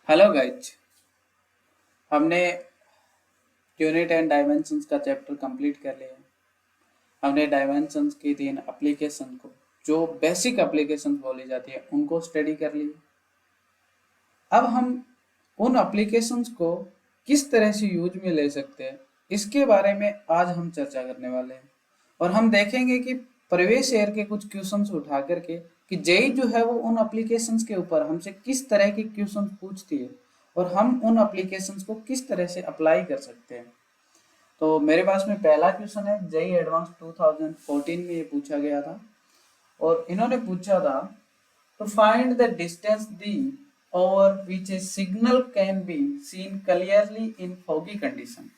Hello guys. हमने unit and dimensions का chapter complete कर लिया। हमने डायमेंशंस की 3 एप्लीकेशन को, जो बेसिक एप्लीकेशन बोली जाती है, उनको स्टडी कर ली। अब हम उन एप्लीकेशंस को किस तरह से यूज में ले सकते हैं, इसके बारे में आज हम चर्चा करने वाले हैं। और हम देखेंगे कि प्रीवियस ईयर के कुछ क्वेश्चंस उठा करके कि जेई जो है वो उन एप्लीकेशंस के ऊपर हमसे किस तरह के क्वेश्चंस पूछती है और हम उन एप्लीकेशंस को किस तरह से अप्लाई कर सकते हैं। तो मेरे पास में पहला क्वेश्चन है, जेई एडवांस 2014 में ये पूछा गया था और इन्होंने पूछा था to find the distance d over which a signal can be seen clearly in foggy condition.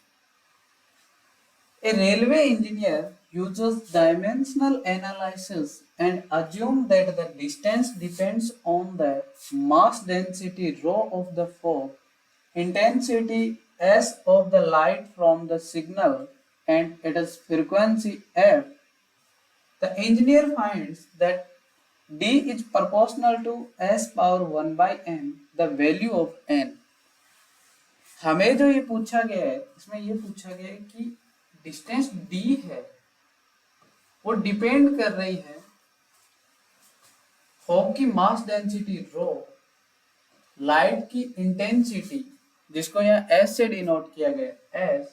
A railway engineer uses dimensional analysis and assumes that the distance depends on the mass density rho of the fog, intensity s of the light from the signal, and its frequency f. The engineer finds that d is proportional to s power 1 by n, the value of n. हमें जो ये पूछा गया है, इसमें ये पूछा गया है कि डिस्टेंस d है वो डिपेंड कर रही है फॉग की मास डेंसिटी रो, लाइट की इंटेंसिटी जिसको यहाँ s से डिनोट किया गया s,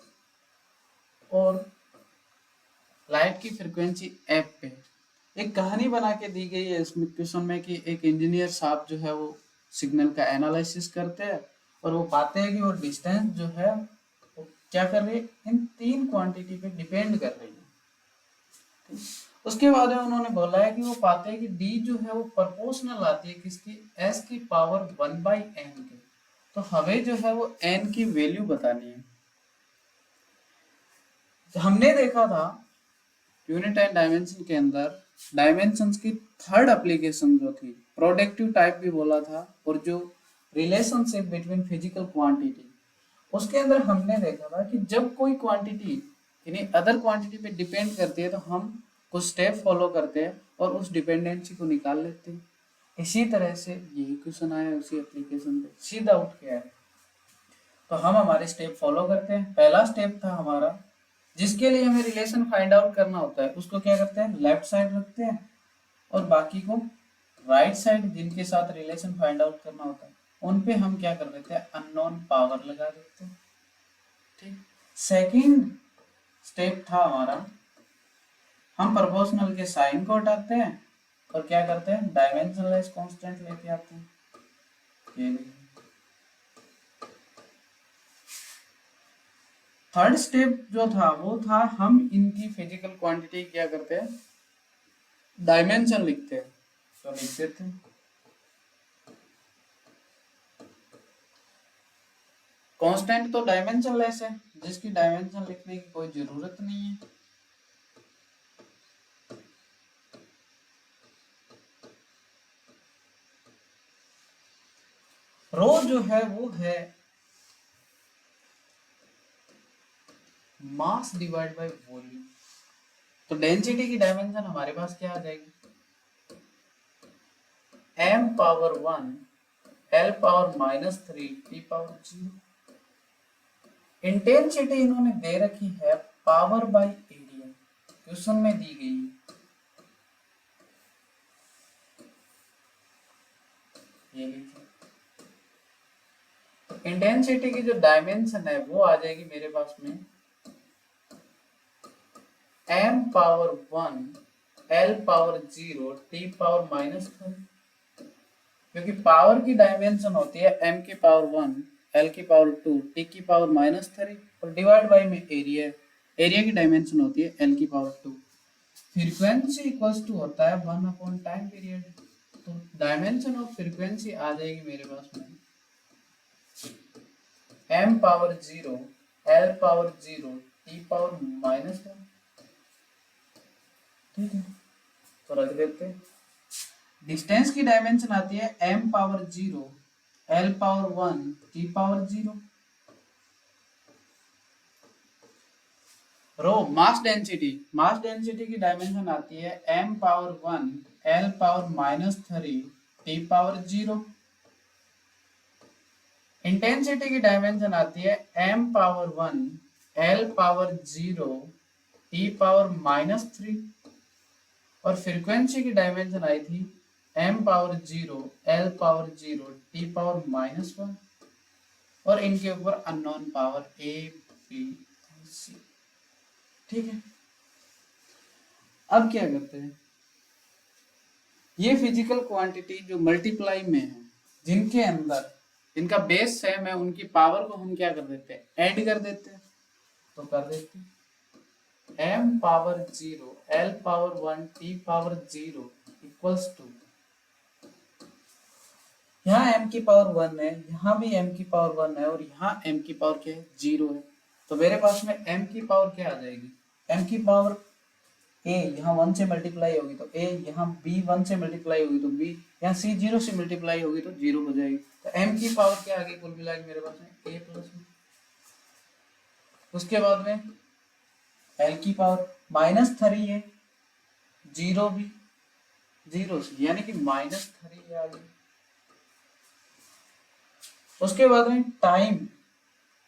और लाइट की फ्रीक्वेंसी f पे। एक कहानी बना के दी गई है इसमें क्वेश्चन में कि एक इंजीनियर साहब जो है वो सिग्नल का एनालिसिस करते हैं और वो पाते हैं कि वो डिस्टेंस जो है वो क्या कर रही है, इन 3 क्वांटिटी पे डिपेंड कर रही है। उसके बाद में उन्होंने बोला है कि वो पाते हैं कि d जो है वो प्रोपोर्शनल आती है किसकी, s की पावर 1 बाई n के। तो हमें जो है वो n की वैल्यू बतानी है। तो हमने देखा था यूनिट एंड डायमेंशन के अंदर डायमेंशंस की थर्ड एप्लीकेशन जो थी, प्रोडक्टिव टाइप भी बोला था, और जो रिलेशनशिप बिटवीन फिजिकल क्वांटिटी, उसके अंदर हमने देखा था कि जब कोई क्वांटिटी यानी अदर क्वांटिटी पे डिपेंड करती है तो हम कुछ स्टेप फॉलो करते हैं और उस डिपेंडेंसी को निकाल लेते हैं। इसी तरह से यही क्वेश्चन आया उसी एप्लीकेशन पे, सीधा उठ के आया। तो हम हमारे स्टेप फॉलो करते हैं। पहला स्टेप था हमारा, जिसके लिए हमें रिलेशन फाइंड आउट करना होता है, उसको क्या करते हैं, लेफ्ट साइड रखते हैं और बाकी को राइट साइड, जिनके साथ रिलेशन फाइंड आउट करना होता है उन पे हम क्या कर देते हैं, अननोन पावर लगा देते हैं। ठीक। सेकंड स्टेप था हमारा, हम प्रोपोर्शनल के साइन को हटाते हैं और क्या करते हैं, डायमेंशनलेस कांस्टेंट लेके आते हैं। ये देखिए। थर्ड स्टेप जो था वो था हम इनकी फिजिकल क्वांटिटी क्या करते हैं, डायमेंशन लिखते हैं। तो लिख देते हैं कांस्टेंट तो डायमेंशनलेस है, जिसकी डायमेंशन लिखने की कोई जरूरत नहीं है। रो जो है वो है मास डिवाइड बाय वॉल्यूम। तो डेंसिटी की डायमेंशन हमारे पास क्या आ जाएगी, m power 1 l power -3 t power 0। Intensity इन्होंने दे रखी है पावर बाय एरिया, क्वेश्चन में दी गई है। ये लीजिए, इंटेंसिटी की जो डायमेंशन है वो आ जाएगी मेरे पास में m power 1 l power 0 t power -3, क्योंकि पावर की डायमेंशन होती है m की पावर 1 l की पावर 2 t की पावर -3 और डिवाइड बाय में एरिया, एरिया की डायमेंशन होती है l की पावर 2। फ्रीक्वेंसी इक्वल्स टू होता है 1 अपॉन टाइम पीरियड। तो डायमेंशन ऑफ फ्रीक्वेंसी आ जाएगी मेरे पास में m power 0 l power 0 t power -1। ठीक है, तो रख देते हैं। डिस्टेंस की डायमेंशन आती है m power 0 l power 1 t power 0। रो मास डेंसिटी, मास डेंसिटी की डायमेंशन आती है m power 1 l power -3 t power 0। Intensity की डायमेंशन आती है m⁻1 L⁻0 T⁻³ और फ्रीक्वेंसी की डायमेंशन आई थी m⁻0 L⁻0 T⁻⁻1 और इनके ऊपर unknown power A B C। ठीक है, अब क्या करते हैं, ये फिजिकल क्वांटिटी जो मल्टीप्लाई में है, जिनके अंदर जिनका बेस सेम है, उनकी पावर को हम क्या कर देते हैं, ऐड कर देते हैं। तो कर देते हैं m⁻0 L⁻1 T⁻0 equals to, यहाँ m की पावर 1 है, यहाँ भी m की पावर 1 है और यहाँ m की पावर क्या है, 0 है। तो मेरे पास में m की पावर क्या आ जाएगी, m की पावर a यहाँ 1 से मल्टीप्लाई होगी तो a, यहाँ b 1 से मल्टीप्लाई होगी तो b, यहाँ c 0 से मल्टीप्लाई होगी तो 0 हो जाएगी। तो m की पावर क्या आ गई कुल मिला के मेरे पास में a प्लस b। उसके बाद में l की पावर -3 है, 0 भी 0 से, यानी कि -3 आ गई। उसके बाद में टाइम,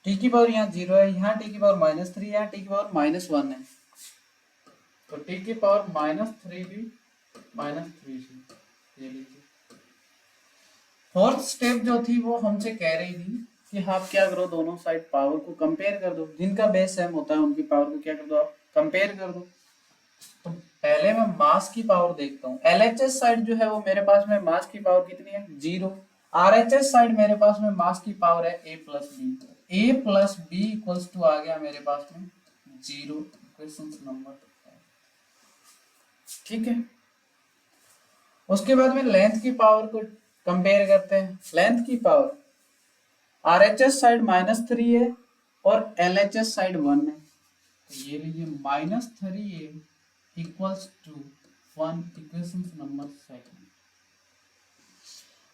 t की पावर यहाँ 0 है, यहाँ t की पावर -3 है, यहाँ t की पावर -1 है, तो t की पावर -3 भी -3 से, ये लीजिए। फोर्थ स्टेप जो थी वो हमसे कह रही थी कि आप क्या करो, दोनों साइड पावर को कंपेयर कर दो, जिनका बेस सेम होता है उनकी पावर को क्या कर दो, आप कंपेयर कर दो। तो पहले मैं मास की पावर देखता हूँ। LHS साइड जो है वो मेरे पास में मास की पावर कितनी है, 0। RHS साइड मेरे पास में मास की पावर है a plus b equals to आ गया मेरे पास में 0। इक्वेशन नंबर, ठीक है। उसके बाद में लेंथ की पावर को कंपेयर करते हैं। लेंथ की पावर RHS साइड -3 है और LHS साइड 1 है, तो ये लीजिए -3a equals to 1। Equation number second.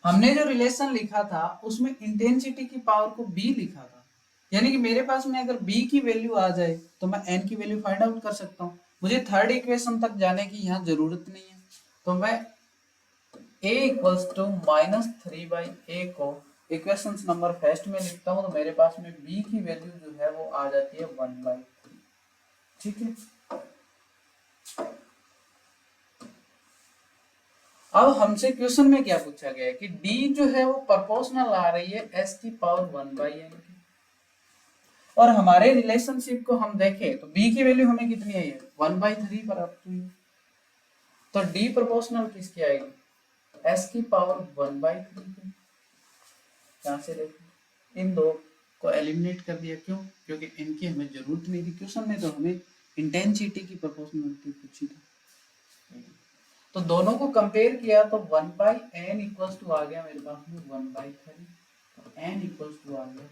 हमने जो रिलेशन लिखा था उसमें इंटेंसिटी की पावर को b लिखा था, यानी कि मेरे पास में अगर b की वैल्यू आ जाए तो मैं n की वैल्यू फाइंड आउट कर सकता हूँ। मुझे थर्ड इक्वेशन तक जाने की यहाँ जरूरत नहीं है, तो मैं a इक्वल्स टू -3/a को इक्वेशन नंबर फर्स्ट में लिखता हूँ, तो मेरे पास में b की वैल्यू जो है वो आ जाती है 1/3। ठीक है, अब हमसे क्वेश्चन में क्या पूछा गया है कि d जो है वो प्रोपोर्शनल आ रही है s की पावर 1/n की, और हमारे रिलेशनशिप को हम देखें तो b की वैल्यू हमें कितनी आई है, 1/3 प्राप्त हुई। तो d प्रोपोर्शनल किसकी आएगी, s की पावर 1/3 की। यहाँ से देखो इन दो को एलिमिनेट कर दिया, क्यों, क्योंकि इनकी हमें जरूरत नहीं थी। क्वेश्चन में तो हमें इंटेंसिटी की प्रोपोर्शनलिटी पूछी थी, तो दोनों को कंपेयर किया तो 1/n इक्वल्स टू आ गया मेरे पास में 1/3, तो n इक्वल्स टू आ गया,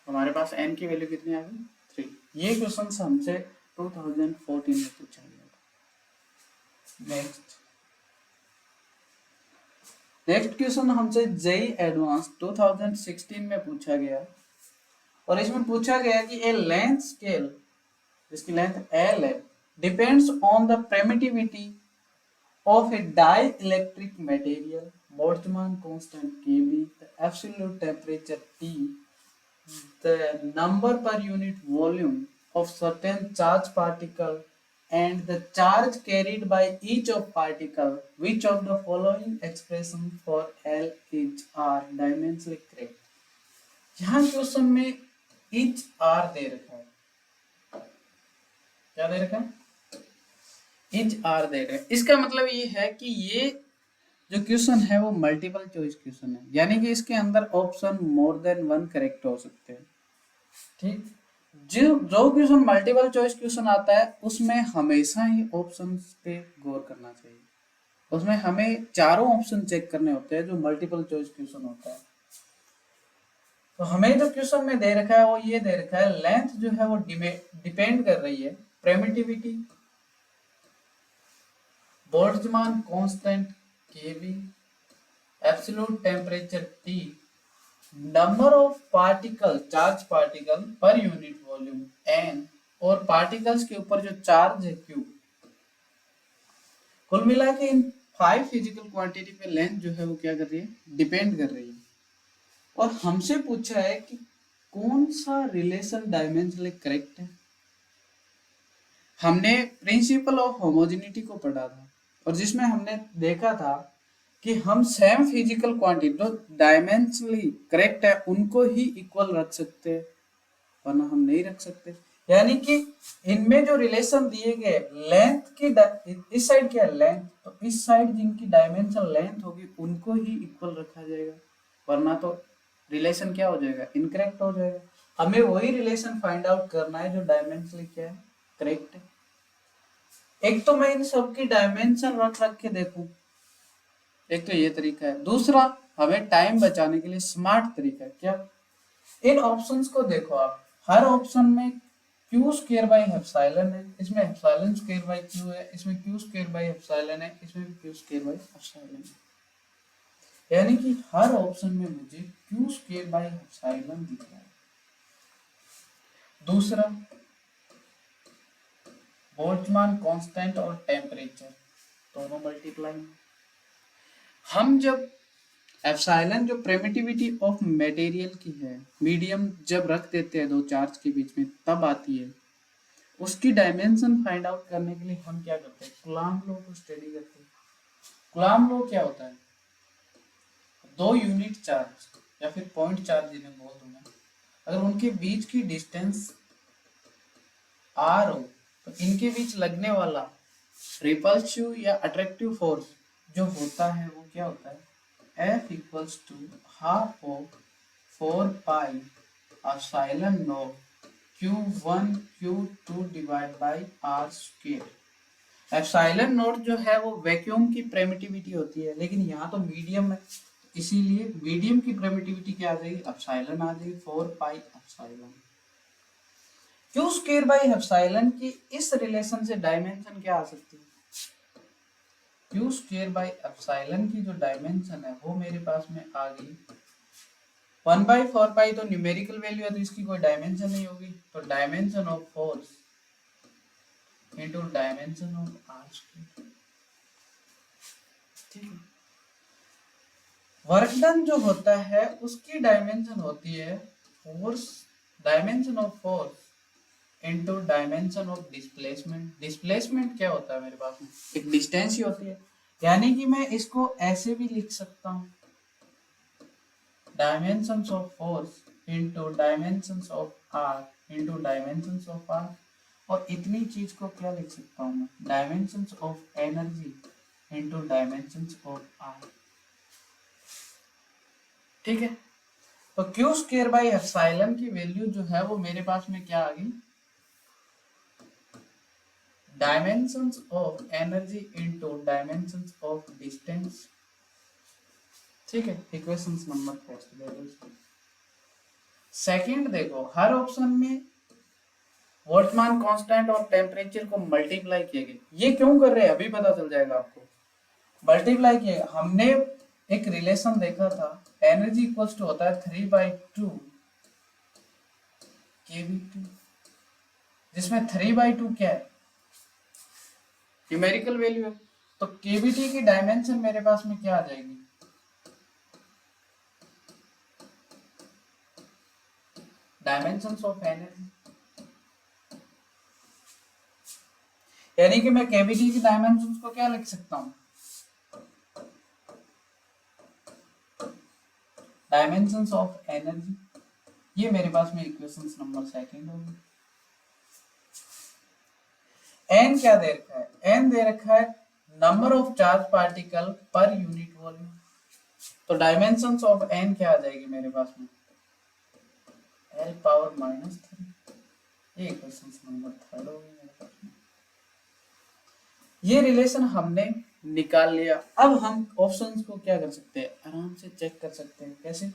हमारे पास n की वैल्यू कितनी आ गई, 3। ये क्वेश्चन हमसे 2014 में पूछा गया था। नेक्स्ट क्वेश्चन हमसे जेई एडवांस 2016 में पूछा गया, और इसमें पूछा गया कि ए लेंथ स्केल जिसकी लेंथ L है depends on the permittivity of a dielectric material, Boltzmann constant Kb, the absolute temperature T, the number per unit volume of certain charge particle and the charge carried by each of particle, which of the following expression for L is R dimensionally correct। यहाँ question में each R दे रखा है, क्या दे रखा है, each R दे रखा है। इसका मतलब ये है कि ये जो क्वेश्चन है वो मल्टीपल चॉइस क्वेश्चन है, यानी कि इसके अंदर ऑप्शन मोर देन 1 करेक्ट हो सकते हैं। ठीक, जो क्वेश्चन मल्टीपल चॉइस क्वेश्चन आता है उसमें हमेशा ही ऑप्शंस पे गौर करना चाहिए, उसमें हमें चारों ऑप्शन चेक करने होते हैं जो मल्टीपल चॉइस क्वेश्चन होता है। तो हमें जो क्वेश्चन में दे रखा है वो ये दे रखा है, लेंथ जो है वो डिपेंड कर रही है permittivity, Boltzmann constant Kb, absolute temperature T, number of particle charge particle per unit volume n, और पार्टिकल्स के ऊपर जो चार्ज है Q। कुल मिला के इन 5 फिजिकल क्वांटिटी पे लेंथ जो है वो क्या कर रही है, डिपेंड कर रही है। और हमसे पूछा है कि कौन सा रिलेशन डायमेंशनली करेक्ट है। हमने प्रिंसिपल ऑफ होमोजेनिटी को पढ़ा था और जिसमें हमने देखा था कि हम सेम फिजिकल क्वांटिटी जो डायमेंशनली करेक्ट है उनको ही इक्वल रख सकते हैं, वरना हम नहीं रख सकते। यानी कि इनमें जो रिलेशन दिए गए लेंथ की इस साइड क्या है लेंथ, तो इस साइड जिनकी डायमेंशन लेंथ होगी उनको ही इक्वल रखा जाएगा, वरना तो रिलेशन क्या हो जाएगा, इनकरेक्ट हो जाएगा। हमें वही रिलेशन फाइंड आउट करना है जो डायमेंशनली क्या है, करेक्ट है। एक तो मैं इन सब की डायमेंशन रख रख के देखूं, एक तो ये तरीका है। दूसरा, हमें टाइम बचाने के लिए स्मार्ट तरीका है क्या, इन ऑप्शंस को देखो आप, हर ऑप्शन में क्यू स्क्वायर बाई एप्सिलॉन है, इसमें एप्सिलॉन स्क्वायर बाई क्यू है, इसमें क्यू स्क्वायर बाई एप्सिलॉन है, इसमें भी क्यू स्क्वायर बाई एप्सिलॉन है। यानी कि हर ऑप्शन में मुझे क्यू स्क्वायर बाई एप्सिलॉन दिख रहा है। दूसरा, बोल्ट्जमान कांस्टेंट और टेम्परेचर दोनों मल्टीप्लाई। हम जब एप्सिलॉन जो प्रिमिटिविटी ऑफ मटेरियल की है, मीडियम जब रख देते हैं दो चार्ज के बीच में तब आती है, उसकी डायमेंशन फाइंड आउट करने के लिए हम क्या करते हैं, कूलॉम लॉ को स्टडी करते हैं। कूलॉम लॉ क्या होता है, दो यूनिट चार्ज या फिर पॉइंट चार्ज जिन्हें बोल दूंगा, अगर उनके बीच की डिस्टेंस आर हो तो इनके बीच लगने वाला रिपल्सिव या अट्रैक्टिव फोर्स जो होता है वो क्या होता है, F equals to half of 4 pi epsilon naught Q1 Q2 divided by R square। Epsilon not जो है वो वैक्यूम की प्रेमिटिविटी होती है, लेकिन यहाँ तो मीडियम है, इसीलिए मीडियम की प्रेमिटिविटी क्या आ जाएगी, एप्सिलॉन आ जाएगी, 4 pi epsilon. Q square by epsilon की इस रिलेशन से डायमेंशन क्या आ सकती है, क्यू स्क्वायर बाई एप्सिलॉन की जो डायमेंशन है वो मेरे पास में आ गई 1/4 पाई, तो न्यूमेरिकल वैल्यू है तो इसकी कोई डायमेंशन नहीं होगी, तो dimension of force into dimension of R square. ठीक है, वर्क डन जो होता है उसकी डायमेंशन होती है force, dimension of force into dimension of displacement. Displacement क्या होता है मेरे पास में, एक डिस्टेंस ही होती है, यानी कि मैं इसको ऐसे भी लिख सकता हूँ, dimensions of force into dimensions of r into dimensions of r। और इतनी चीज को क्या लिख सकता हूँ मैं, dimensions of energy into dimensions of r। ठीक है, तो q स्क्वायर बाई एप्सिलॉन की वैल्यू जो है वो मेरे पास में क्या आ गई, dimensions of energy into dimensions of distance। ठीक है, इक्वेशंस नंबर फर्स्ट ले लो। सेकंड देखो, हर ऑप्शन में बोल्ट्जमान कांस्टेंट और टेम्परेचर को मल्टीप्लाई किया गया, ये क्यों कर रहे हैं अभी पता चल जाएगा आपको। मल्टीप्लाई किया, हमने एक रिलेशन देखा था, एनर्जी इक्वल्स टू होता है 3/2 kB2, जिसमें 3/2 क्या है, न्यूमेरिकल वैल्यू है, तो केवीटी की डायमेंशन मेरे पास में क्या आ जाएगी, डायमेंशंस ऑफ एनर्जी। यानी कि मैं केवीटी की डायमेंशंस को क्या लिख सकता हूं, डायमेंशंस ऑफ एनर्जी। ये मेरे पास में इक्वेशंस नंबर सेकंड होगी। एन क्या दे रखा है, एन दे रखा है number of charge particle per unit volume, तो डायमेंशंस ऑफ एन क्या आ जाएगी मेरे पास में, L पावर -3। ये इक्वेशंस नंबर थर्ड होगी मेरे पास में। ये रिलेशन हमने निकाल लिया, अब हम ऑप्शंस को क्या कर सकते हैं, आराम से चेक कर सकते हैं। कैसे,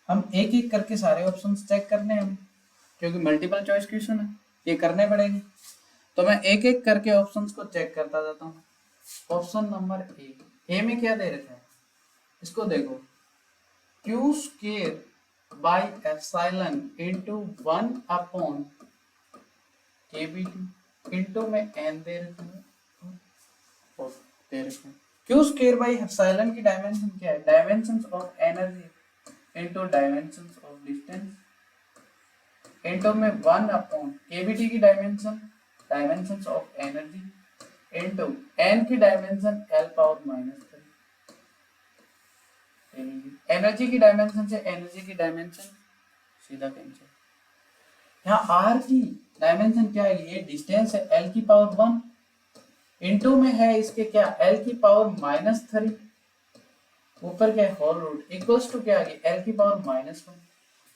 हम एक एक करके सारे ऑप्शंस चेक करने हैं हमें, क्योंकि मल्टीपल चॉइस क्वेश्चन है, ये करने पड़ेंगे, तो मैं एक एक करके ऑप्शंस को चेक करता जाता हूँ। ऑप्शन नंबर ए में क्या दे रखा है, इसको देखो, Q square by epsilon into 1/kB2 into में एन दे रखा है और दे रखा है क्यू स्क्वायर बाई एप्सिलॉन की डायमेंशन क्या है? Dimensions of energy into dimensions of distance into में 1 अपॉन केवीटी की dimension, dimensions of energy into N की डायमेंशन एल पावर -3। एनर्जी की डायमेंशन से एनर्जी की डायमेंशन सीधा कैंसिल। यहाँ आर की डायमेंशन क्या है? ये डिस्टेंस है एल की पावर 1 इनटू में है इसके क्या एल की पावर -3 ऊपर क्या होल रूट इक्वल्स टू क्या आ गया एल की पावर -1।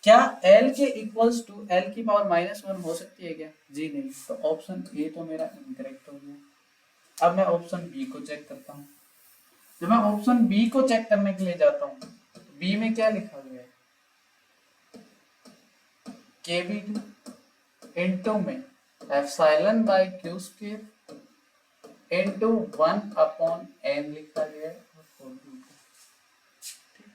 क्या एल के इक्वल्स टू एल की पावर -1 हो सकती है क्या? जी नहीं। तो ऑप्शन ए तो मेरा इनकरेक्ट हो गया। अब मैं ऑप्शन बी को चेक करता हूँ। जब मैं ऑप्शन बी को चेक करने के लिए जाता हूँ तो बी में क्या लिखा गया है? केवीटी इनटू में epsilon by Q square into 1 upon N लिखा गया है।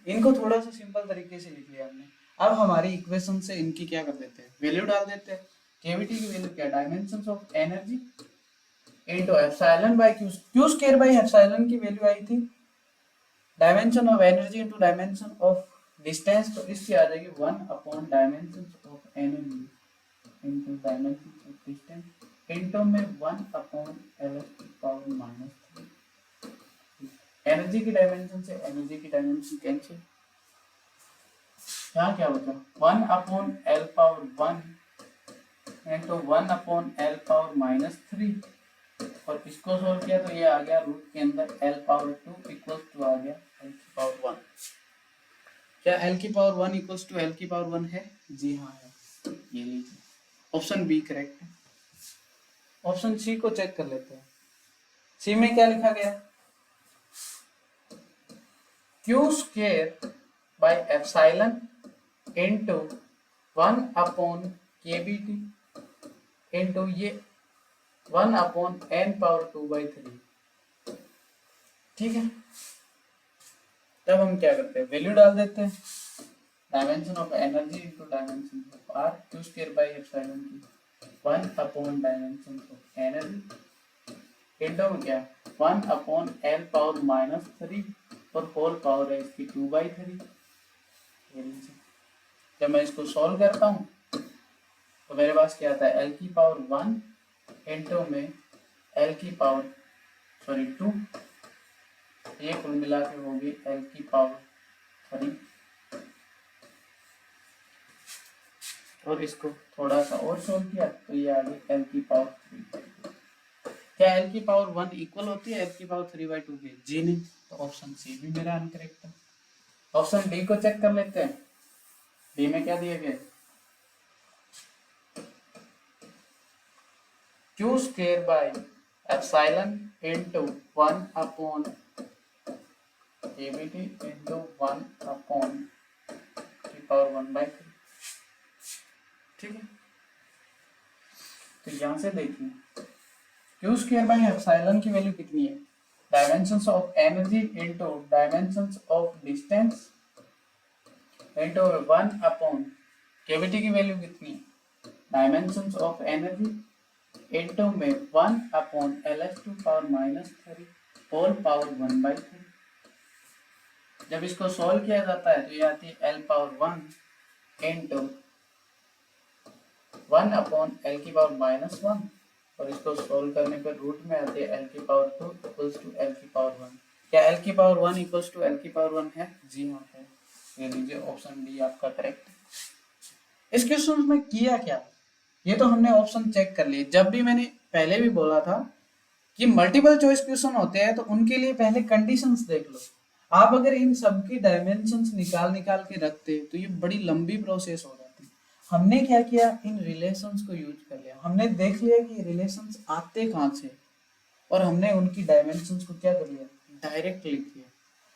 इनको थोड़ा सा सिंपल तरीके से लिख लिया हमने। अब हमारी इक्वेशन से इनकी क्या कर देते हैं? वैल्यू डाल देते हैं। केवीटी की वैल्यू क्या? Dimensions of energy into epsilon by Q square by epsilon की वैल्यू आई थी dimension of energy into dimension of distance, तो इसकी आ जाएगी 1 upon dimensions of energy into dimension of distance into में 1 अपॉन एल की power -3। Energy की dimension से energy की डायमेंशन कैंसिल। यहाँ क्या बचा? 1 upon L power 1 into 1 upon L power -3 और इसको सोल्व किया तो ये आ गया रूट के अंदर एल पावर 2 इक्वल टू आ गया एल की पावर 1। क्या एल की पावर 1 इक्वल टू एल की पावर 1 है? जी हाँ है। ये लीजिए ऑप्शन बी करेक्ट है। ऑप्शन सी को चेक कर लेते हैं। सी में क्या लिखा गया? Q square by epsilon into 1 upon KBT into ये 1 अपॉन n पावर 2/3। ठीक है। तब हम क्या करते हैं? वैल्यू डाल देते हैं। Dimension of energy into dimension of R Q square by epsilon की 1 upon dimension of energy into में क्या 1 अपॉन n पावर -3 और होल पावर है इसकी 2/3। जब मैं इसको सॉल्व करता हूँ तो मेरे पास क्या आता है? एल की पावर 1 इनटू में एल की पावर 2, ये कुल मिला के होगी एल की पावर 3 और इसको थोड़ा सा और सोल्व किया तो ये आ गई एल की पावर 3/2। क्या एल की पावर 1 इक्वल होती है एल की पावर 3/2 के? जी नहीं। तो ऑप्शन सी भी मेरा अनकरेक्ट है। ऑप्शन डी को चेक कर लेते हैं। डी में क्या दिया गया? Q square by epsilon into 1 upon KVT into 1 upon की पावर 1/3। ठीक है। तो यहां से देखिए क्यू स्क्वायर बाय एप्सिलॉन की वैल्यू कितनी है? Dimensions of energy into dimensions of distance into 1 upon KVT की वैल्यू कितनी है? डायमेंशंस ऑफ एनर्जी इनटू में 1 upon ls2 power -3 whole power 1/3। जब इसको सॉल्व किया जाता है तो ये आती है l power 1 into 1 upon l की पावर -1 और इसको सॉल्व करने पर रूट में आती है l की पावर 2 इक्वल्स टू l की पावर 1। क्या l की पावर 1 इक्वल्स टू l की पावर 1 है? जी हाँ है। ये लीजिए ऑप्शन डी आपका करेक्ट है। इस क्वेश्चन में किया क्या? ये तो हमने ऑप्शन चेक कर लिए। जब भी मैंने पहले भी बोला था कि मल्टीपल चॉइस क्वेश्चन होते हैं तो उनके लिए पहले कंडीशंस देख लो। आप अगर इन सबकी डायमेंशंस निकाल के रखते तो ये बड़ी लंबी प्रोसेस हो जाती। हमने क्या किया? इन रिलेशंस को यूज कर लिया। हमने देख लिया कि रिलेशंस आते कहाँ से और हमने उनकी डायमेंशंस को क्या कर लिया? डायरेक्ट लिख लिया।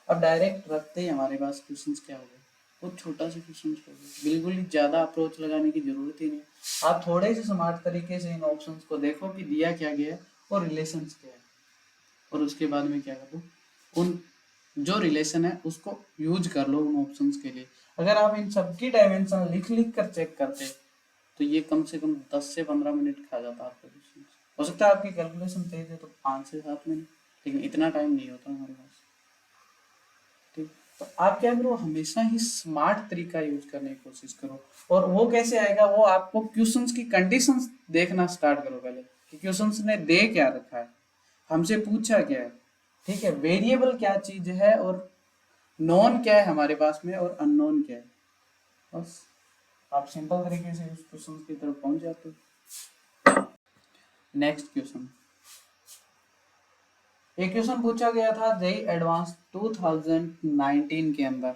अब डायरेक्ट रखते ही हमारे पास क्वेश्चंस क्या हो गए? बहुत छोटा सा क्वेश्चन हो गया। बिल्कुल ही ज्यादा अप्रोच लगाने की जरूरत ही नहीं। आप थोड़े से स्मार्ट तरीके से इन ऑप्शंस को देखो कि दिया क्या गया है और रिलेशंस क्या है और उसके बाद में क्या करो? उन जो रिलेशन है उसको यूज कर लो उन ऑप्शंस के लिए। अगर आप इन सबकी डायमेंशन लिख कर चेक करते तो ये कम से कम 10 से 15 मिनट खा जाता आपका क्वेश्चन। हो सकता है आपकी कैलकुलेशन तेज है तो 5 से 7 मिनट, लेकिन इतना टाइम नहीं होता हमारे पास। ठीक, तो आप क्या करो, हमेशा ही स्मार्ट तरीका यूज करने की कोशिश करो। और वो कैसे आएगा, वो आपको क्वेश्चंस की कंडीशंस देखना स्टार्ट करो पहले कि क्वेश्चंस ने दे क्या रखा है, हमसे पूछा क्या है, ठीक है, वेरिएबल क्या चीज है, और नॉन क्या है हमारे पास में, और अननोन क्या है। बस आप सिंपल तरीके से उस क्वेश्चन की तरफ पहुंच जाते हो। नेक्स्ट क्वेश्चन, एक क्वेश्चन पूछा गया था जेई एडवांस 2019 के अंदर,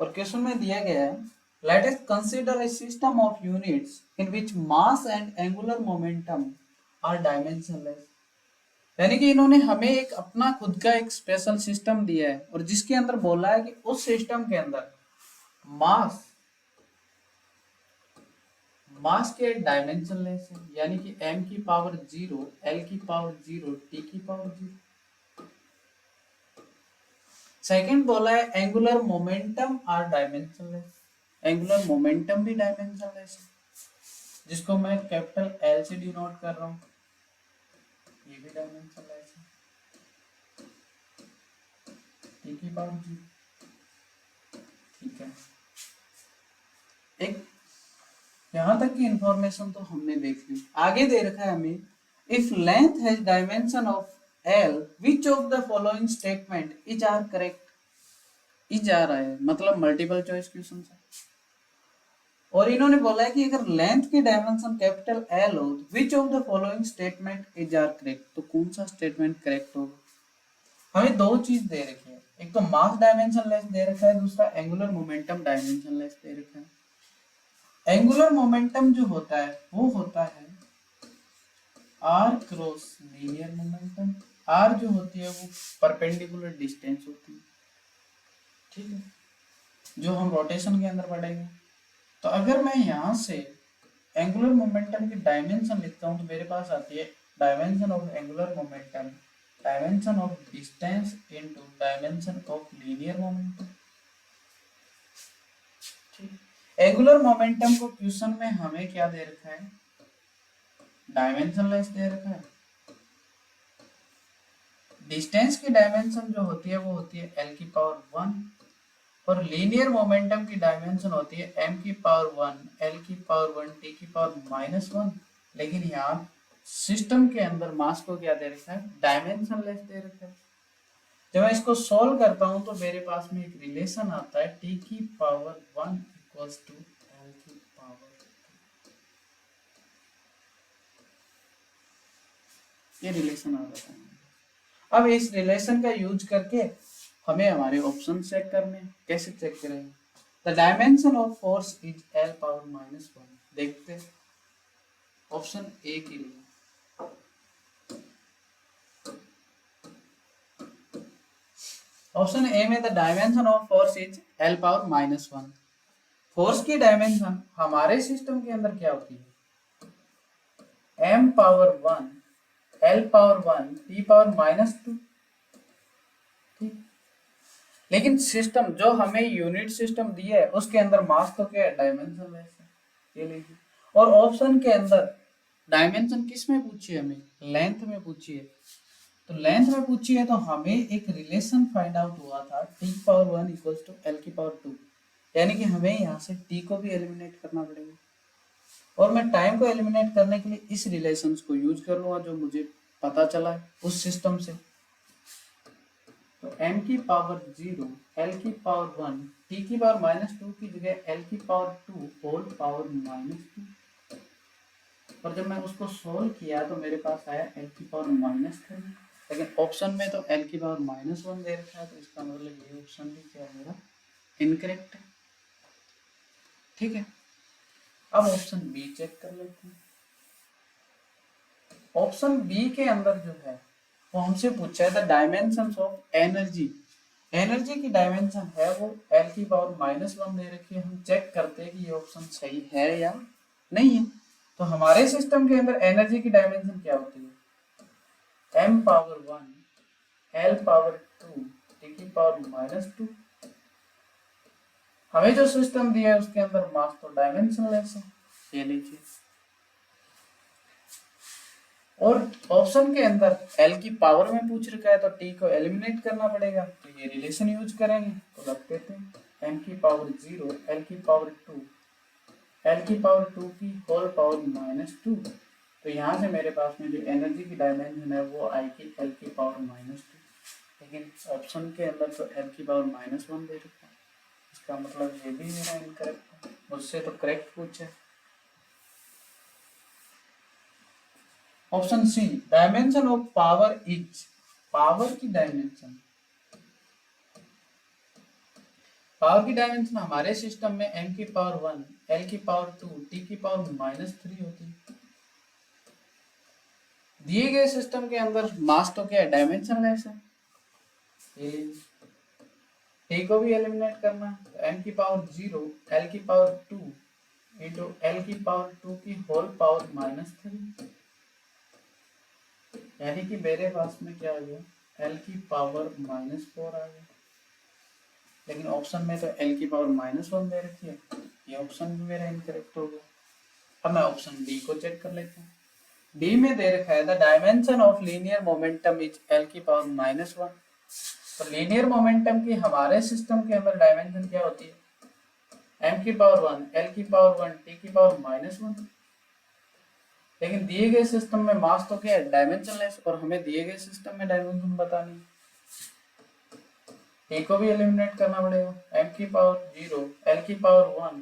और क्वेश्चन में दिया गया है let us consider a system of units in which mass and angular momentum are dimensionless. यानी कि इन्होंने हमें एक अपना खुद का एक स्पेशल सिस्टम दिया है, और जिसके अंदर बोला है कि उस सिस्टम के अंदर मास मास के डायमेंशनलेस है, यानी कि m की पावर 0, l की पावर 0, t की पावर 0। सेकंड बोला है angular momentum are dimensionless, angular momentum भी डायमेंशनलेस है, जिसको मैं कैपिटल L से डिनोट कर रहा हूं, ये भी डायमेंशनलेस है, t की पावर 0। ठीक है, एक यहां तक की इंफॉर्मेशन तो हमने देख ली। आगे दे रखा है हमें if length has dimension of L which of the following statement is are correct। Is आ रहा है मतलब मल्टीपल चॉइस क्वेश्चन है, और इन्होंने बोला है कि अगर लेंथ की डायमेंशन कैपिटल L हो तो which of the following statement is are correct, तो कौन सा स्टेटमेंट करेक्ट होगा। हमें दो चीज दे रखी है, एक तो मास डायमेंशन लेस दे रखा है, दूसरा एंगुलर मोमेंटम डायमेंशन लेस दे रखा है। एंगुलर मोमेंटम जो होता है वो होता है R cross linear momentum, R जो होती है वो परपेंडिकुलर डिस्टेंस होती है, ठीक है, जो हम रोटेशन के अंदर पढ़ेंगे। तो अगर मैं यहाँ से एंगुलर मोमेंटम की डायमेंशन लिखता हूँ तो मेरे पास आती है dimension of angular momentum, dimension of distance into dimension of linear momentum. ठीक, एंगुलर मोमेंटम को क्वेश्चन में हमें क्या दे रखा है, डायमेंशनलेस दे रखा है। डिस्टेंस की डायमेंशन जो होती है वो होती है l की पावर 1, और लीनियर मोमेंटम की डायमेंशन होती है m की पावर 1, l की पावर 1, t की पावर -1। लेकिन यहाँ सिस्टम के अंदर मास को क्या दे रखा है, डायमेंशनलेस दे रखा है। जब मैं इसको सॉल्व करता हूं तो मेरे पास में एक रिलेशन आता है t की पावर 1 इक्वल्स टू l की पावर, ये रिलेशन आ जाता है। अब इस रिलेशन का यूज करके हमें हमारे ऑप्शन चेक करने हैं। कैसे चेक करेंगे, the dimension of force is L power -1। देखते हैं ऑप्शन ए के लिए, ऑप्शन ए में the dimension of force is L power -1। Force की डायमेंशन हमारे सिस्टम के अंदर क्या होती है, m power 1, L power 1, t power -2। ठीक, लेकिन सिस्टम जो हमें यूनिट सिस्टम दिया है उसके अंदर मास तो क्या है, डायमेंशनलेस है, ये लीजिए। और ऑप्शन के अंदर डायमेंशन किस में पूछी है, हमें लेंथ में पूछी है। तो लेंथ में पूछी है तो हमें एक रिलेशन फाइंड आउट हुआ था t power 1 equals to l की पावर 2, यानी कि हमें यहाँ से t को भी एलिमिनेट करना पड़ेगा, और मैं टाइम को एलिमिनेट करने के लिए इस रिलेशंस को यूज कर लूंगा जो मुझे पता चला है उस सिस्टम से। तो m की पावर 0, l की पावर 1, t की पावर -2 की जगह l की पावर 2 होल पावर -2, और जब मैं उसको सोल्व किया तो मेरे पास आया l की पावर -3। लेकिन ऑप्शन में तो l की पावर -1 दे रखा है, तो इसका मतलब ये ऑप्शन भी क्या है मेरा, इनकरेक्ट है। ठीक है, अब ऑप्शन बी चेक कर लेते हैं। ऑप्शन बी के अंदर जो है वो हमसे पूछा है the dimensions of energy, energy की डायमेंशन है वो L की पावर -1 दे रखी है। हम चेक करते हैं कि ये ऑप्शन सही है या नहीं है। तो हमारे सिस्टम के अंदर एनर्जी की डायमेंशन क्या होती है, m power 1, L power 2, t की पावर -2। हमें जो सिस्टम दिया है उसके अंदर मास तो डायमेंशनलेस है, ये लीजिए। और ऑप्शन के अंदर एल की पावर में पूछ रखा है तो टी को एलिमिनेट करना पड़ेगा, तो ये रिलेशन यूज करेंगे। तो रख देते हैं एम की पावर 0 एल की पावर 2 एल की पावर 2 की होल पावर -2। तो यहाँ से मेरे पास में जो एनर्जी की डायमेंशन है वो आएगी एल की पावर -2। लेकिन ऑप्शन के अंदर तो एल की पावर -1 दे रखा है, इसका मतलब ये भी मेरा इनकरेक्ट है। मुझसे तो करेक्ट पूछा है। Option C, dimension of power is, power की डायमेंशन, पावर की डायमेंशन हमारे सिस्टम में m की पावर 1 l की पावर 2 t की पावर -3 होती है। दिए गए सिस्टम के अंदर मास तो क्या है, डायमेंशन लेस है, t को भी एलिमिनेट करना है, तो m की पावर 0 l की पावर 2 इंटू l की पावर 2 की होल पावर -3, यानी कि मेरे पास में क्या आ गया, l की पावर -4 आ गया। लेकिन ऑप्शन में तो l की पावर -1 दे रखी है, ये ऑप्शन भी मेरा इनकरेक्ट हो गया। अब मैं ऑप्शन डी को चेक कर लेता हूँ। डी में दे रखा है the dimension of linear momentum is l की पावर -1। तो लीनियर मोमेंटम की हमारे सिस्टम के अंदर डायमेंशन क्या होती है, m की पावर 1 l की पावर 1 t की पावर -1। लेकिन दिए गए सिस्टम में मास तो क्या है, डायमेंशनलेस, और हमें दिए गए सिस्टम में डायमेंशन बतानी है। टी को भी एलिमिनेट करना पड़ेगा, m की पावर 0 l की पावर 1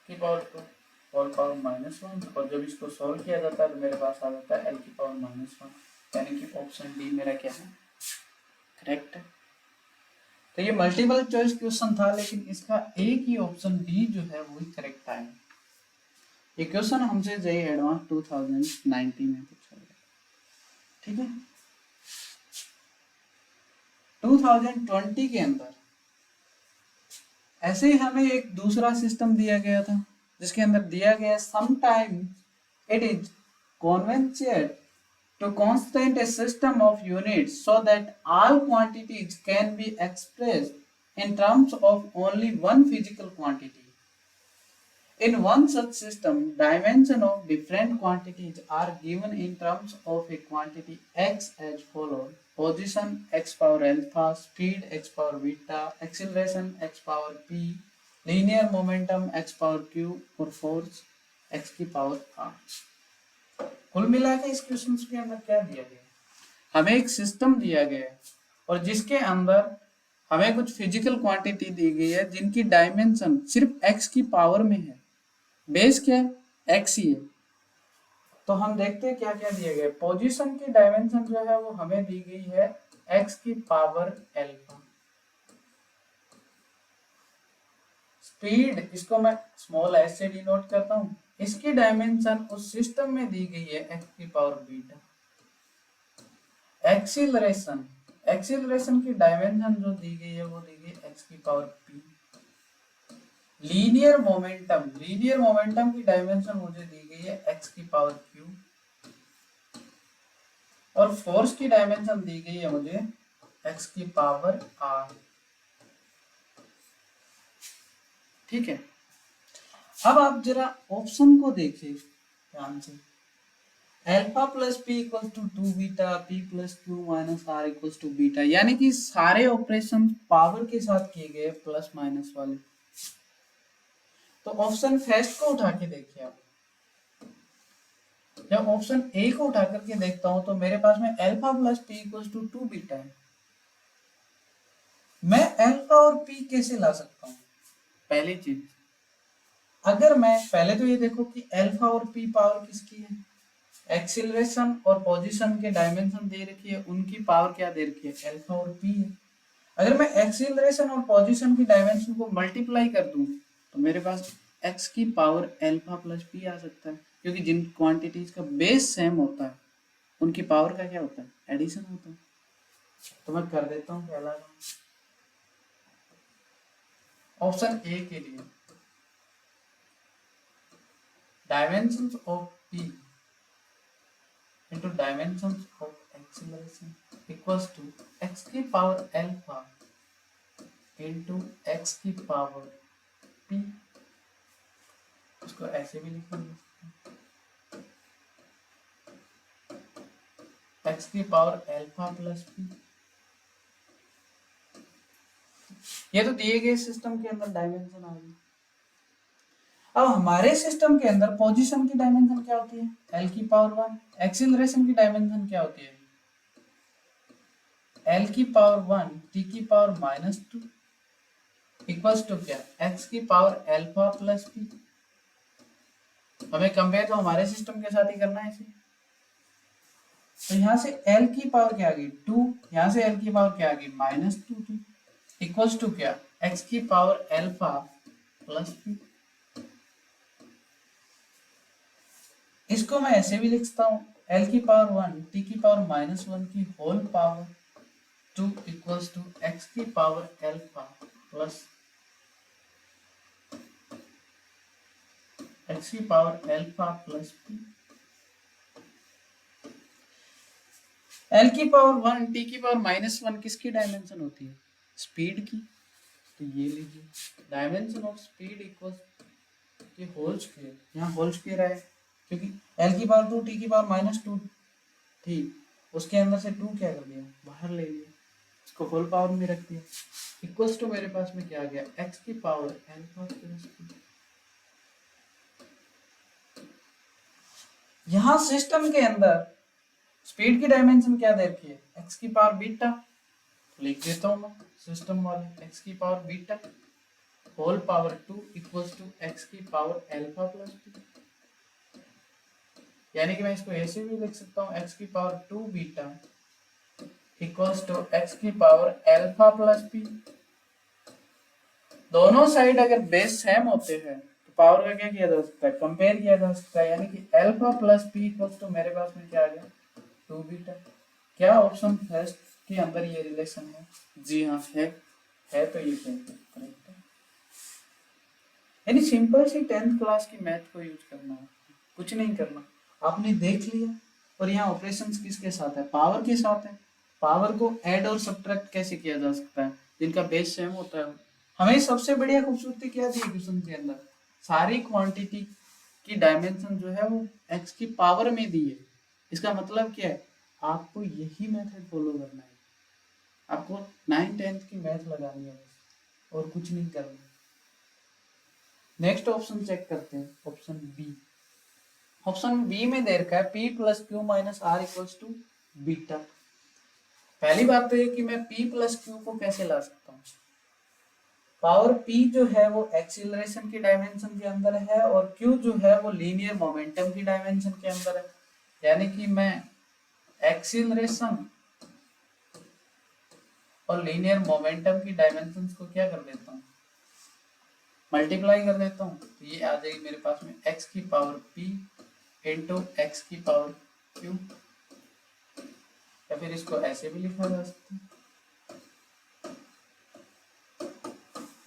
की पावर 2 होल पावर -1, और जब इसको सॉल्व किया जाता है तो मेरे पास आ जाता है l की पावर -1, यानी कि ऑप्शन डी मेरा क्या है, करेक्ट है। तो ये मल्टीपल चॉइस क्वेश्चन था, लेकिन इसका एक ही ऑप्शन डी जो है वो ही करेक्ट आया। ये क्वेश्चन हमसे जेईई एडवांस 2019 में पूछा गया, ठीक है। 2020 के अंदर ऐसे ही हमें एक दूसरा सिस्टम दिया गया था, जिसके अंदर दिया गया sometime it is convenient to constant a system of units so that all quantities can be expressed in terms of only one physical quantity. In one such system, dimension of different quantities are given in terms of a quantity x as follows: position x power alpha, speed x power beta, acceleration x power p, linear momentum x power q और force x की power r। कुल मिला के इस question के अंदर क्या दिया गया, हमें एक सिस्टम दिया गया है और जिसके अंदर हमें कुछ फिजिकल क्वांटिटी दी गई है जिनकी डायमेंशन सिर्फ x की पावर में है, बेस क्या है, x ही है। तो हम देखते हैं क्या क्या दिया गया है। पोजीशन की डायमेंशन जो है वो हमें दी गई है x की पावर अल्फा। स्पीड, इसको मैं स्मॉल s से डिनोट करता हूं, इसकी डायमेंशन उस सिस्टम में दी गई है x की पावर बीटा। एक्सीलरेशन, एक्सीलरेशन की डायमेंशन जो दी गई है वो दी गई x की power p। Linear momentum, linear momentum की डायमेंशन मुझे दी गई है x की पावर q, और फोर्स की डायमेंशन दी गई है मुझे x की पावर r। ठीक है, अब आप जरा ऑप्शन को देखिए ध्यान से। Alpha plus P equal to 2 beta, P plus Q minus R equal to beta, यानी कि सारे ऑपरेशन पावर के साथ किए गए प्लस माइनस वाले। तो ऑप्शन फर्स्ट को उठा के देखिए आप, जब ऑप्शन ए को उठा करके देखता हूं तो मेरे पास में alpha plus P equal to 2 beta है। मैं अल्फा और पी कैसे ला सकता हूं, पहली चीज, अगर मैं पहले तो ये देखो कि अल्फा और पी पावर किसकी है, एक्सीलरेशन और पोजीशन के डायमेंशन दे रखी है, उनकी पावर क्या दे रखी है, अल्फा और पी है। अगर मैं एक्सीलरेशन और पोजीशन की डायमेंशन को मल्टीप्लाई कर दूं तो मेरे पास x की पावर अल्फा प्लस पी आ सकता है, क्योंकि जिन क्वांटिटीज का बेस सेम होता है उनकी पावर का क्या होता है, एडिशन होता है। तो मैं कर देता हूँ पहला ऑप्शन ए के लिए, dimensions of p into dimensions of acceleration equals to x की पावर अल्फा into x की पावर p। इसको ऐसे भी लिखेंगे, एक्स की पावर एल्फा प्लस पी। ये तो दिए गए सिस्टम के अंदर डायमेंशन आ गई। अब हमारे सिस्टम के अंदर पोजीशन की डायमेंशन क्या होती है? एल की पावर 1। एक्सीलरेशन की डायमेंशन क्या होती है? एल की पावर 1 टी की पावर -2 इक्वल्स टू क्या? एक्स की पावर एल्फा प्लस पी। हमें कंपेयर तो हमारे सिस्टम के साथ ही करना है इसे। तो यहाँ से एल की पावर क्या आ गई? 2। यहाँ से एल की पावर क्या आ गई? -2 इक्वल्स टू क्या? एक्स की पावर एल्फा प्लस पी। इसको मैं ऐसे भी लिख सकता हूँ, एल की पावर 1 टी की पावर -1 की whole power 2 equals to x की पावर एल्फा प्लस एक्स की power alpha plus P. L की पावर 1 टी की पावर -1 किसकी डायमेंशन होती है? स्पीड की। तो ये लीजिए डायमेंशन ऑफ स्पीड इक्वल्स कि होल स्क्वायर, यहाँ होल स्क्वायर है क्योंकि एल की पावर 2 टी की पावर -2 थी, उसके अंदर से 2 क्या कर दिया? बाहर ले लिया, इसको होल पावर में रख दिया। इक्वल्स टू मेरे पास में क्या आ गया? एक्स की पावर एल्फा प्लस पी। यहाँ सिस्टम के अंदर स्पीड की डायमेंशन क्या दे रखी है? एक्स की पावर बीटा। लिख देता हूँ मैं सिस्टम वाले, एक्स की power beta whole power 2 equals to x की पावर एल्फा प्लस पी। यानी कि मैं इसको ऐसे भी लिख सकता हूँ, एक्स की power 2 beta equals to x की पावर एल्फा प्लस पी। दोनों साइड अगर बेस सेम होते हैं तो पावर का क्या किया जा सकता है? कंपेयर किया जा सकता है। यानी कि alpha plus p equals to मेरे पास में क्या आ गया? 2 बीटा। क्या ऑप्शन फर्स्ट के अंदर ये रिलेशन है? जी हाँ है तो ये करेक्ट है। यानी सिंपल सी 10th क्लास की मैथ को यूज करना है, कुछ नहीं करना। आपने देख लिया। और यहाँ ऑपरेशंस किसके साथ है? पावर के साथ है। पावर को ऐड और सब्ट्रैक्ट कैसे किया जा सकता है? जिनका बेस सेम होता है। हमें सबसे बढ़िया खूबसूरती क्या दी क्वेश्चन के अंदर? सारी क्वांटिटी की डायमेंशन जो है वो एक्स की पावर में दी है। इसका मतलब क्या है? आपको यही मेथड फॉलो करना है। आपको 9th-10th की मैथ लगानी है बस, और कुछ नहीं करना। नेक्स्ट ऑप्शन चेक करते हैं, ऑप्शन बी। ऑप्शन बी में दे रखा है P plus Q minus r equals to beta. पहली बात तो ये कि मैं P प्लस क्यू को कैसे ला सकता हूँ? पावर P जो है वो एक्सीलरेशन की डायमेंशन के अंदर है और Q जो है वो लीनियर मोमेंटम की डायमेंशन के अंदर है। यानी कि मैं एक्सीलरेशन और लीनियर मोमेंटम की डायमेंशन को क्या कर देता हूँ? मल्टीप्लाई कर देता हूँ। तो ये आ जाएगी मेरे पास में x की पावर P इंटू एक्स की पावर Q। या फिर इसको ऐसे भी लिखा जा सकता है,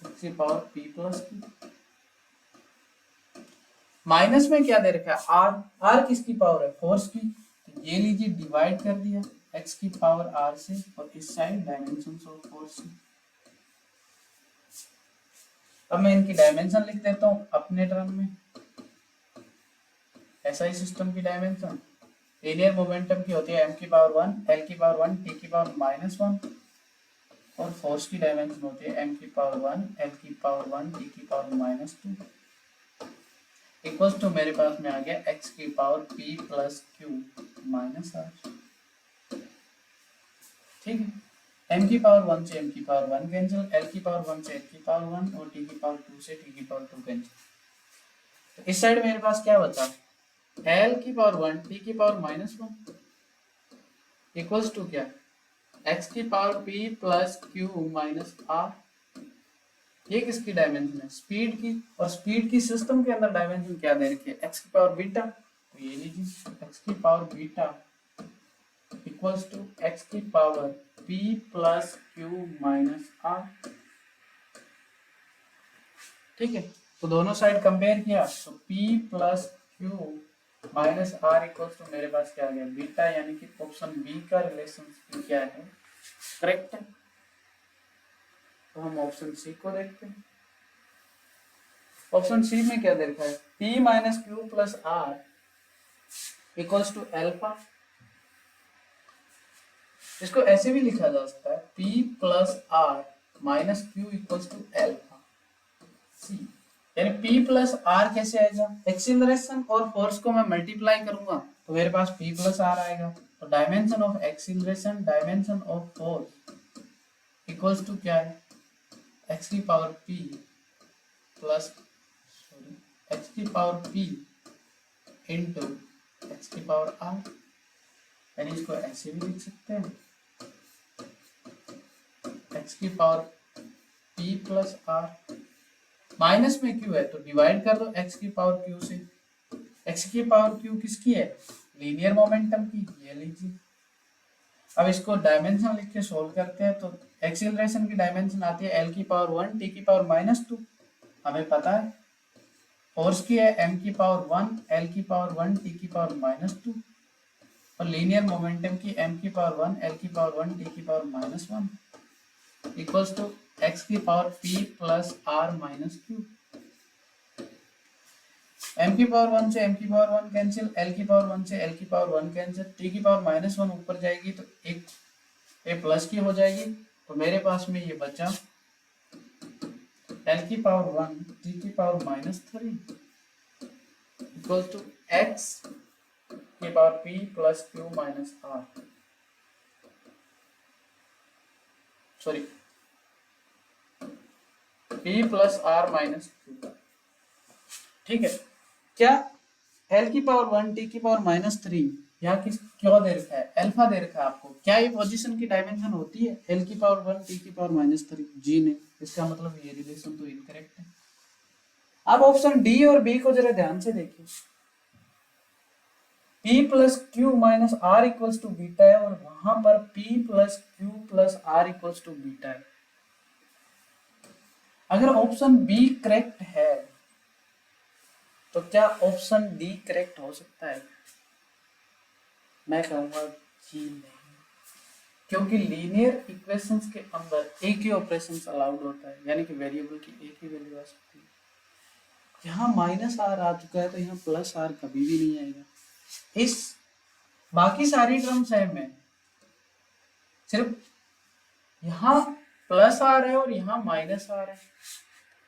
एक्स की power P plus Q। Minus में क्या दे रखा है? आर। आर किसकी पावर है? फोर्स की। तो ये लीजिए डिवाइड कर दिया एक्स की पावर आर से, और इस साइड डायमेंशन ऑफ फोर्स से। अब मैं इनकी डायमेंशन लिख देता हूँ अपने टर्म में। ऐसा ही सिस्टम की डायमेंशन लीनियर मोमेंटम की होती है m की पावर 1 l की पावर 1 t की पावर -1, और फोर्स की डायमेंशन होती है m की पावर 1 l की पावर 1 t की पावर -2 इक्वल्स टू मेरे पास में आ गया x की power p plus q minus r. ठीक है, m की पावर 1 से m की पावर 1 कैंसिल, l की पावर 1 से l की पावर 1 और t की पावर 2 से t की पावर 2 कैंसिल। तो इस साइड मेरे पास क्या बचा? l की पावर 1 t की पावर -1 इक्वल्स टू क्या? x की power p plus q minus r. ये किसकी डायमेंशन है? स्पीड की। और स्पीड की सिस्टम के अंदर डायमेंशन क्या दे रखी है? x की पावर बीटा। तो ये लीजिए x की power beta equals to x की power p plus q minus r. ठीक है, तो दोनों साइड कंपेयर किया तो p plus q minus r equals to मेरे पास क्या आ गया? बीटा। यानी कि ऑप्शन बी का रिलेशन क्या है? करेक्ट है। तो हम ऑप्शन सी को देखते हैं। ऑप्शन सी में क्या दे रखा है? p minus Q plus are equals to alpha. इसको ऐसे भी लिखा जा सकता है P plus are minus Q equals to alpha C. यानी P प्लस आर कैसे आएगा, एक्सीलरेशन और फोर्स को मैं मल्टीप्लाई करूंगा तो मेरे पास P प्लस आर आएगा। तो dimension of acceleration dimension of force equals to क्या है, एक्स की पावर P प्लस एक्स की पावर P इंटू एक्स की पावर आर। यानी इसको ऐसे भी लिख सकते हैं एक्स की power P plus are, minus में क्यू है तो डिवाइड कर दो एक्स की पावर क्यू से। एक्स की पावर क्यू किसकी है, लीनियर मोमेंटम की, ये लीजिए। अब इसको डायमेंशन लिख के सोल्व करते हैं तो एक्सीलरेशन की डायमेंशन आती है एल की पावर 1 टी की पावर -2, हमें पता है। फोर्स की है m की पावर 1 एल की पावर 1 टी की पावर -2 और लीनियर मोमेंटम की m की पावर 1 एल की पावर 1 टी की पावर -1 इक्वल्स टू x की power p plus r minus Q. m की पावर 1 से m की पावर 1 कैंसिल, l की पावर 1 से l की पावर 1 कैंसिल, t की पावर -1 ऊपर जाएगी तो एक a प्लस की हो जाएगी। तो मेरे पास में ये बचा l की पावर 1 t की पावर -3 इक्वल्स टू x की power p plus q minus r, sorry p plus r minus q। ठीक है, क्या l की पावर 1 t की पावर -3 यहाँ किस क्यों दे रखा है, अल्फा दे रखा है आपको, क्या ये पोजीशन की डायमेंशन होती है l की पावर 1 t की पावर -3? जी नहीं, इसका मतलब ये रिलेशन तो इनकरेक्ट है। अब ऑप्शन डी और बी को जरा ध्यान से देखिए, P plus Q minus r equals to beta है और वहां पर P plus q plus are equals to beta है। अगर ऑप्शन बी करेक्ट है तो क्या ऑप्शन डी करेक्ट हो सकता है? मैं कहूंगा जी नहीं, क्योंकि लीनियर इक्वेशंस के अंदर एक ही ऑपरेशन अलाउड होता है, यानी कि वेरिएबल की एक ही वैल्यू आ सकती है। यहाँ माइनस आर आ चुका है तो यहाँ प्लस आर कभी भी नहीं आएगा। इस बाकी सारी टर्म सेम है, सिर्फ यहाँ प्लस आर है और यहाँ माइनस आर है।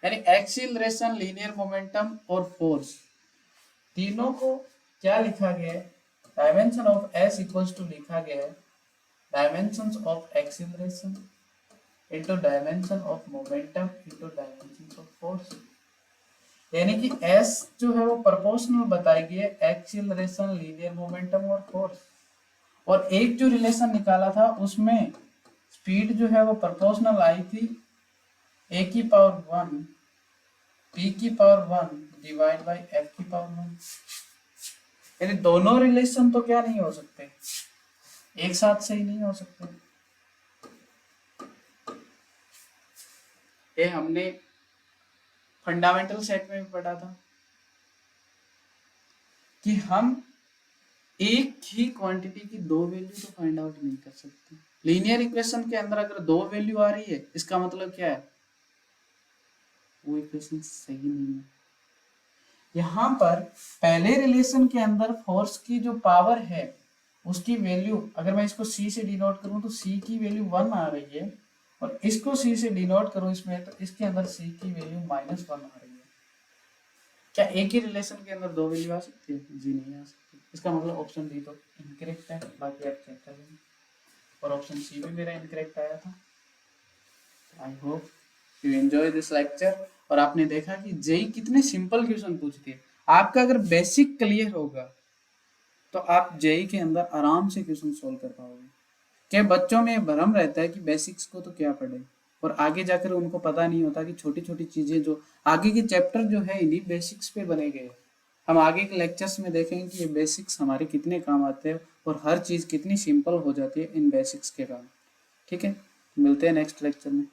यानी एक्सीलरेशन, लीनियर मोमेंटम और फोर्स तीनों को क्या लिखा गया है, dimension of s equals to लिखा गया है dimensions of acceleration into dimension of momentum into dimensions of force. यानी कि एस जो है वो प्रोपोर्शनल बताई गई है एक्सीलरेशन, लीनियर मोमेंटम और फोर्स। और एक जो रिलेशन निकाला था उसमें स्पीड जो है वो प्रोपोर्शनल आई थी a की पावर 1 p की पावर 1 डिवाइड बाय f की पावर 1। यानी दोनों रिलेशन तो क्या नहीं हो सकते, एक साथ सही नहीं हो सकते। ये हमने फंडामेंटल सेट में भी पढ़ा था कि हम एक ही क्वांटिटी की दो वैल्यू तो फाइंड आउट नहीं कर सकते। लीनियर इक्वेशन के अंदर अगर दो वैल्यू आ रही है इसका मतलब क्या है, वो इक्वेशन सही नहीं है। यहाँ पर पहले रिलेशन के अंदर फोर्स की जो पावर है उसकी वैल्यू, अगर मैं इसको c से डिनोट करूं तो c की वैल्यू 1 आ रही है और इसको c से डिनोट करूं इसमें तो इसके अंदर c की वैल्यू -1 आ रही है। क्या एक ही रिलेशन के अंदर दो वैल्यू आ सकती है? जी नहीं आ सकती। इसका मतलब ऑप्शन डी तो इनकरेक्ट है, बाकी आप चेक कर लेंगे। और ऑप्शन सी भी मेरा इनकरेक्ट आया था। I hope you enjoy this lecture. और आपने देखा कि जेई कितने सिंपल क्वेश्चन पूछती है। आपका अगर बेसिक क्लियर होगा तो आप जेई के अंदर आराम से क्वेश्चन सोल्व कर पाओगे। क्या बच्चों में भ्रम रहता है कि बेसिक्स को तो क्या पढ़े और आगे जाकर उनको पता नहीं होता कि छोटी छोटी चीजें जो आगे के चैप्टर जो है इन्हीं बेसिक्स पे बने गए। हम आगे के लेक्चर्स में देखेंगे कि ये बेसिक्स हमारे कितने काम आते हैं और हर चीज कितनी सिंपल हो जाती है इन बेसिक्स के कारण। ठीक है, मिलते हैं नेक्स्ट लेक्चर में।